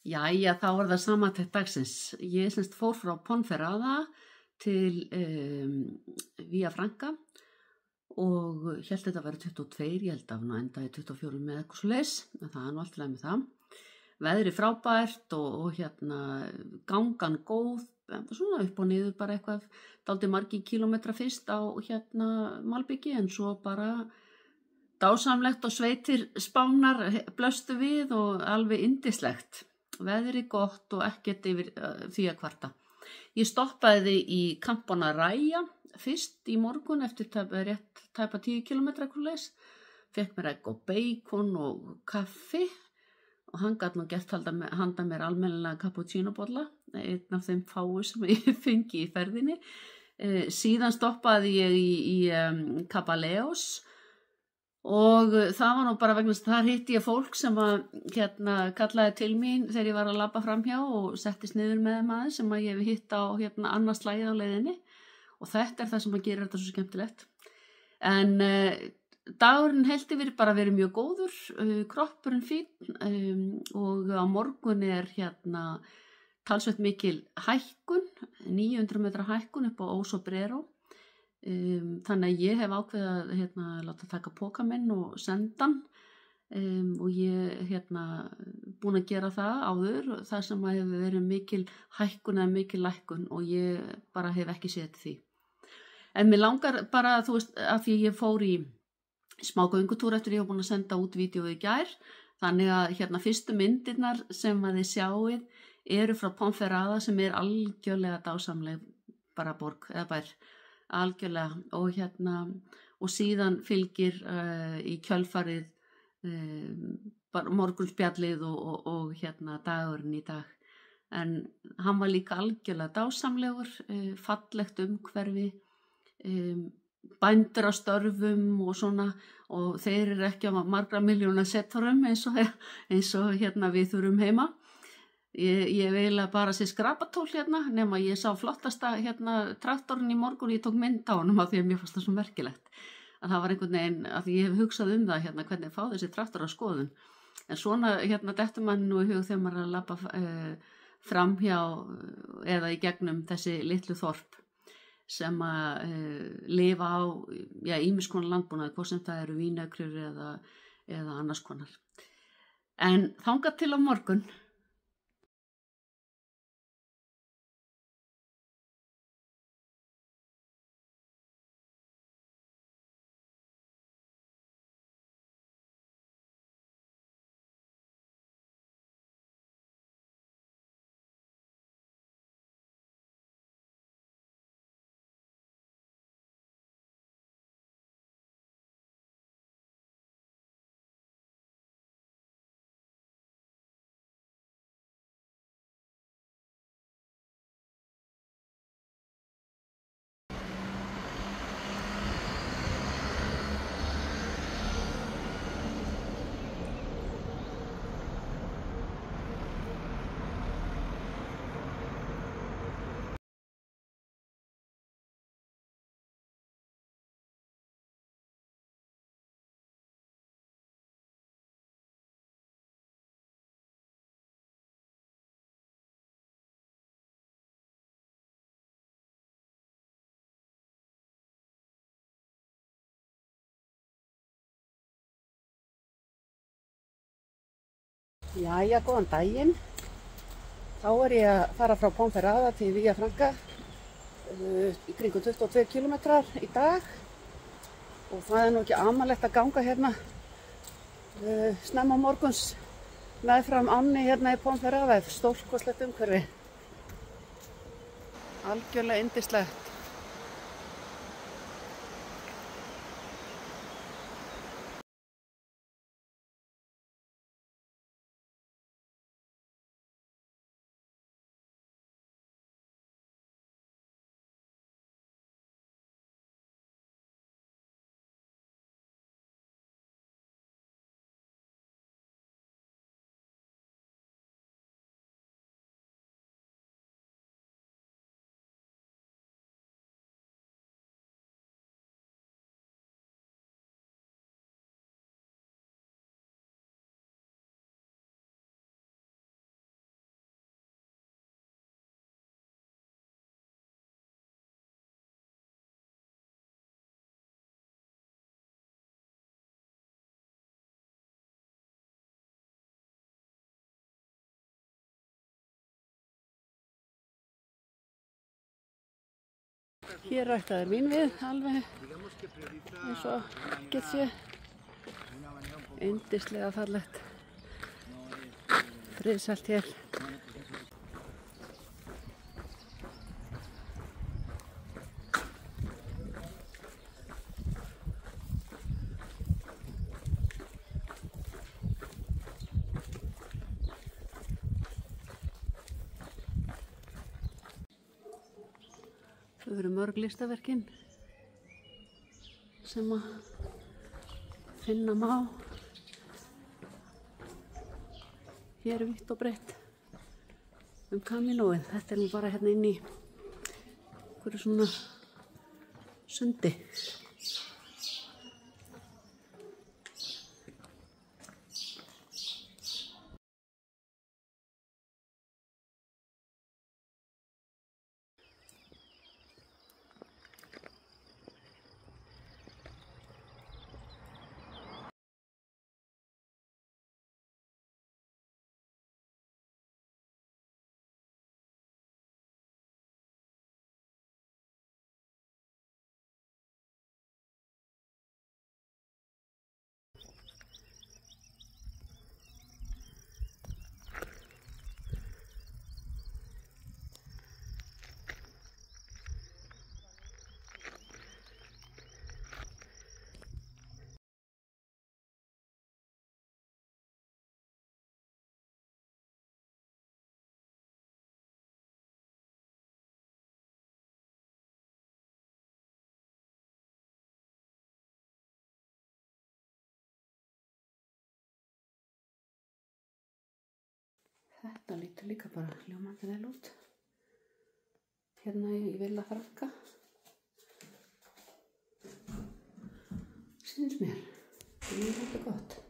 Jæja, þá var það samantekt dagsins. Ég semst fór frá Ponferrada til Via Franca og hélt þetta að vera 22, ég held að endaði 24 með eitthvað svoleiðis, en það er nú allt í lagi með það. Veðri frábært og hérna gangan góð, svona upp og niður bara eitthvað, dálítið margir kílómetra fyrst á hérna malbiki en svo bara dásamlegt og sveitir Spánar blöstu við og alveg yndislegt. Veðri gott og ekkert yfir því að kvarta. Ég stoppaði í Camponaria fyrst í morgun eftir tæpa 10 kilometra kurleis. Fekk mér egg og bacon og kaffi og hann gat nú gert handa mér almennilega cappuccinobolla, einn af þeim fáu sem ég fengi í ferðinni. Síðan stoppaði ég í Cabaleos og það var nú bara vegna þess að þar hitti ég fólk sem að kallaði til mín þegar ég var að labba framhjá og settist niður með maður sem að ég hef hitt á annað slagið á leiðinni og þetta er það sem að gera þetta svo skemmtilegt. En dagurinn heilt yfir bara verið mjög góður, kroppurinn fínn og á morgun er talsvert mikil hækkun, 900 metra hækkun upp á Oso-Brero. Þannig að ég hef ákveðið að láta taka póka minn og senda hann og ég búin að gera það áður, það sem að hefur verið mikil hækkun eða mikil lækkun og ég bara hef ekki séð því. En mér langar bara, þú veist, af því ég fór í smá göngutúr eftir ég hef búin að senda út vídeó í gær, þannig að fyrstu myndirnar sem að þið sjáið eru frá Ponferrada sem er algjörlega dásamleg bara borg eða bær. Algjörlega og síðan fylgir í kjölfarið morgunspjallið og dagurinn í dag. En hann var líka algjörlega dásamlegur, fallegt umhverfi, bændur á störfum og svona og þeir eru ekki á margra milljóna settorum eins og við þurfum heima. Ég eiginlega bara sé skrapatól nema ég sá flottasta traktorinn í morgun, ég tók mynd á honum af því að mér fannst það svo merkilegt að það var einhvern veginn, að ég hef hugsað það hvernig fá þessi traktor að skoðun en svona dettur mann nú í hug þegar maður er að labba fram hjá eða í gegnum þessi litlu þorp sem að lifa á ýmiss konar landbúnaði, hvort sem það eru vínekrur eða annars konar. En þangað til á morgun. Jæja, góðan daginn. Þá er ég að fara frá Ponferrada til Via Franca í kringum 22 kilometrar í dag og það er nú ekki amalegt að ganga snemma morguns meðfram ánni í Ponferrada, stórkostlegt umhverfi. Algjörlega yndislegt. Hér ræktaður vínvið alveg eins og get sé. Yndislega fallegt. Friðsælt hér. Þau eru mörg listaverkin sem að finna má hér vítt og breitt Camínóið. Þetta nú bara hérna inn í einhverju svona sundi. Þetta lítur líka bara ljómandi vel út. Hérna í Villa Franca. Sýnist mér. Það er mjög gott.